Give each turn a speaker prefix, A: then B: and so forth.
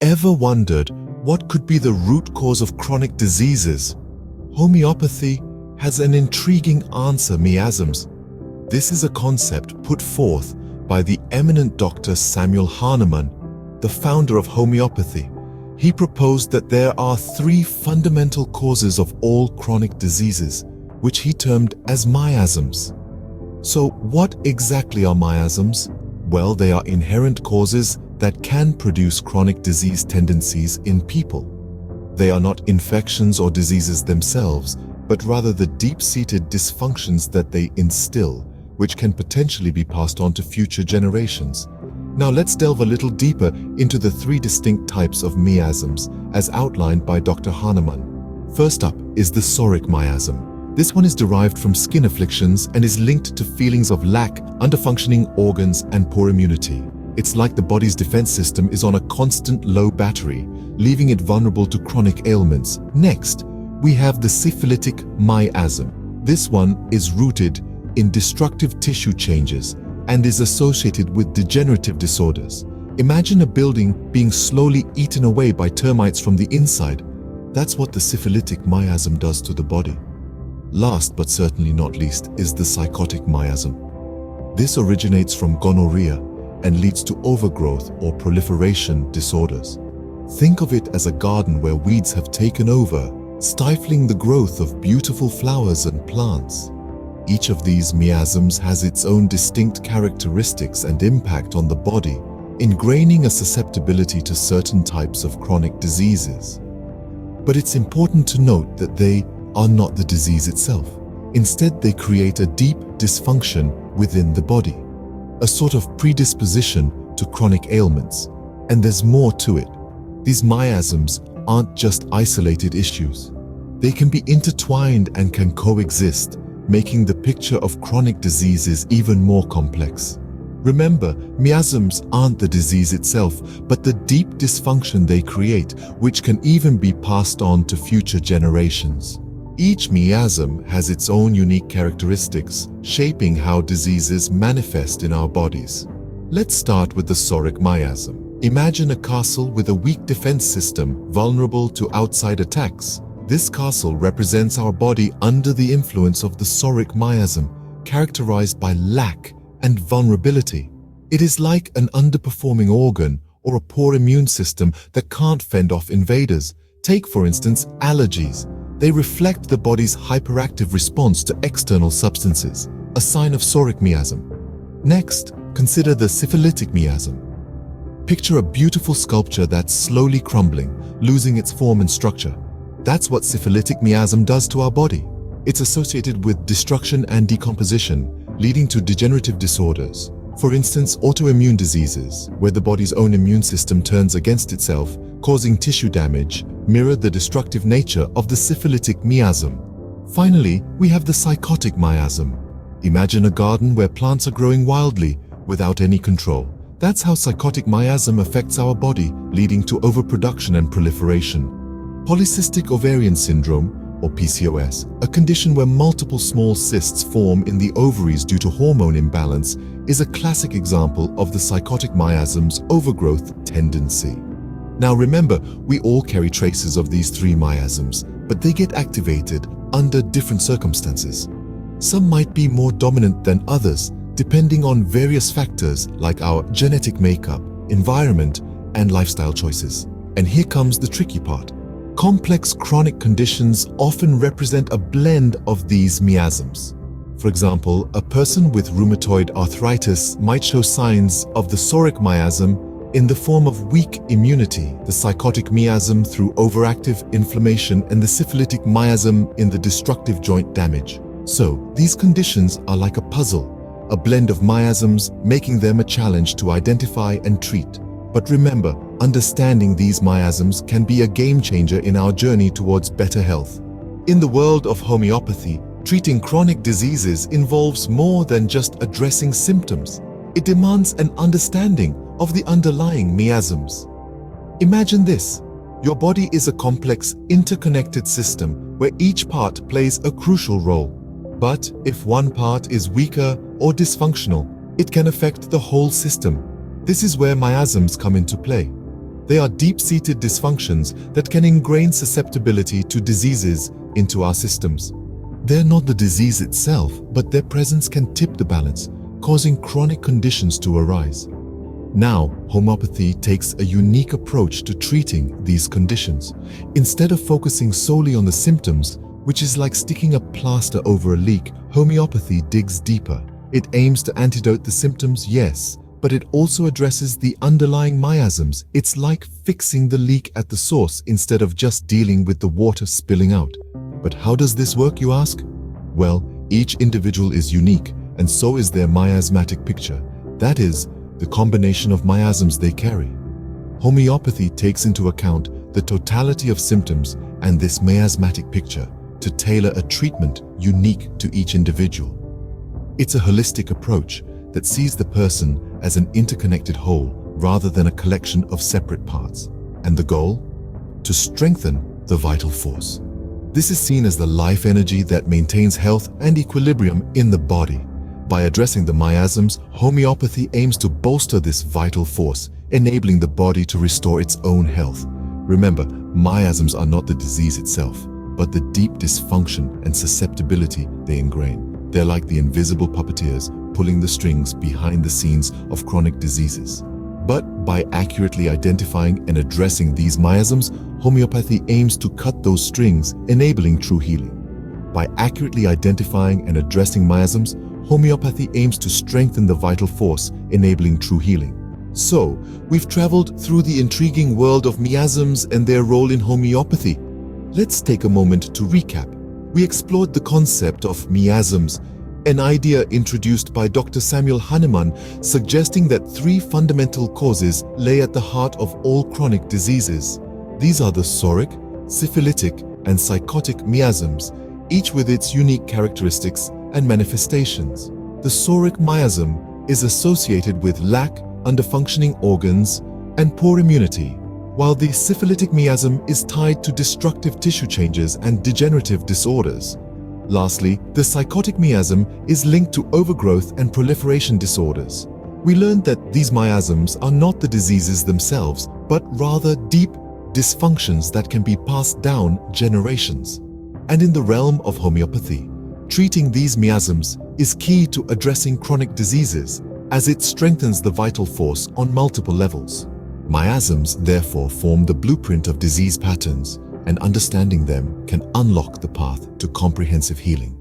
A: Ever wondered what could be the root cause of chronic diseases? Homeopathy has an intriguing answer: miasms. This is a concept put forth by the eminent Dr. Samuel Hahnemann, the founder of homeopathy. He proposed that there are three fundamental causes of all chronic diseases, which he termed as miasms. So what exactly are miasms? Well, they are inherent causes that can produce chronic disease tendencies in people. They are not infections or diseases themselves, but rather the deep-seated dysfunctions that they instill, which can potentially be passed on to future generations. Now let's delve a little deeper into the three distinct types of miasms, as outlined by Dr. Hahnemann. First up is the psoric miasm. This one is derived from skin afflictions and is linked to feelings of lack, underfunctioning organs, and poor immunity. It's like the body's defense system is on a constant low battery, leaving it vulnerable to chronic ailments. Next, we have the syphilitic miasm. This one is rooted in destructive tissue changes and is associated with degenerative disorders. Imagine a building being slowly eaten away by termites from the inside. That's what the syphilitic miasm does to the body. Last but certainly not least is the psychotic miasm. This originates from gonorrhea and leads to overgrowth or proliferation disorders. Think of it as a garden where weeds have taken over, stifling the growth of beautiful flowers and plants. Each of these miasms has its own distinct characteristics and impact on the body, ingraining a susceptibility to certain types of chronic diseases. But it's important to note that they are not the disease itself. Instead, they create a deep dysfunction within the body, a sort of predisposition to chronic ailments. And there's more to it. These miasms aren't just isolated issues. They can be intertwined and can coexist, making the picture of chronic diseases even more complex. Remember, miasms aren't the disease itself, but the deep dysfunction they create, which can even be passed on to future generations. Each miasm has its own unique characteristics, shaping how diseases manifest in our bodies. Let's start with the psoric miasm. Imagine a castle with a weak defense system, vulnerable to outside attacks. This castle represents our body under the influence of the psoric miasm, characterized by lack and vulnerability. It is like an underperforming organ or a poor immune system that can't fend off invaders. Take, for instance, allergies. They reflect the body's hyperactive response to external substances, a sign of psoric miasm. Next, consider the syphilitic miasm. Picture a beautiful sculpture that's slowly crumbling, losing its form and structure. That's what syphilitic miasm does to our body. It's associated with destruction and decomposition, leading to degenerative disorders. For instance, autoimmune diseases, where the body's own immune system turns against itself, causing tissue damage, mirror the destructive nature of the syphilitic miasm. Finally, we have the psychotic miasm. Imagine a garden where plants are growing wildly, without any control. That's how psychotic miasm affects our body, leading to overproduction and proliferation. Polycystic ovarian syndrome, or PCOS, a condition where multiple small cysts form in the ovaries due to hormone imbalance, is a classic example of the psychotic miasm's overgrowth tendency. Now remember, we all carry traces of these three miasms, but they get activated under different circumstances. Some might be more dominant than others, depending on various factors like our genetic makeup, environment, and lifestyle choices. And here comes the tricky part. Complex chronic conditions often represent a blend of these miasms. For example, a person with rheumatoid arthritis might show signs of the psoric miasm in the form of weak immunity, the psychotic miasm through overactive inflammation, and the syphilitic miasm in the destructive joint damage. So, these conditions are like a puzzle, a blend of miasms, making them a challenge to identify and treat. But remember, understanding these miasms can be a game changer in our journey towards better health. In the world of homeopathy, treating chronic diseases involves more than just addressing symptoms. It demands an understanding of the underlying miasms. Imagine this. Your body is a complex, interconnected system where each part plays a crucial role. But if one part is weaker or dysfunctional, it can affect the whole system. This is where miasms come into play. They are deep-seated dysfunctions that can ingrain susceptibility to diseases into our systems. They're not the disease itself, but their presence can tip the balance, causing chronic conditions to arise. Now, homeopathy takes a unique approach to treating these conditions. Instead of focusing solely on the symptoms, which is like sticking a plaster over a leak, homeopathy digs deeper. It aims to antidote the symptoms, yes, but it also addresses the underlying miasms. It's like fixing the leak at the source instead of just dealing with the water spilling out. But how does this work, you ask? Well, each individual is unique, and so is their miasmatic picture. That is, the combination of miasms they carry. Homeopathy takes into account the totality of symptoms and this miasmatic picture to tailor a treatment unique to each individual. It's a holistic approach that sees the person as an interconnected whole rather than a collection of separate parts. And the goal? To strengthen the vital force. This is seen as the life energy that maintains health and equilibrium in the body. By addressing the miasms, homeopathy aims to bolster this vital force, enabling the body to restore its own health. Remember, miasms are not the disease itself, but the deep dysfunction and susceptibility they ingrain. They're like the invisible puppeteers pulling the strings behind the scenes of chronic diseases. But by accurately identifying and addressing these miasms, homeopathy aims to cut those strings, enabling true healing. By accurately identifying and addressing miasms, homeopathy aims to strengthen the vital force, enabling true healing. So, we've traveled through the intriguing world of miasms and their role in homeopathy. Let's take a moment to recap. We explored the concept of miasms, an idea introduced by Dr. Samuel Hahnemann, suggesting that three fundamental causes lay at the heart of all chronic diseases. These are the psoric, syphilitic, and psychotic miasms, each with its unique characteristics and manifestations. The psoric miasm is associated with lack, underfunctioning organs, and poor immunity, while the syphilitic miasm is tied to destructive tissue changes and degenerative disorders. Lastly, the psychotic miasm is linked to overgrowth and proliferation disorders. We learned that these miasms are not the diseases themselves, but rather deep dysfunctions that can be passed down generations. And in the realm of homeopathy, treating these miasms is key to addressing chronic diseases, as it strengthens the vital force on multiple levels. Miasms therefore form the blueprint of disease patterns, and understanding them can unlock the path to comprehensive healing.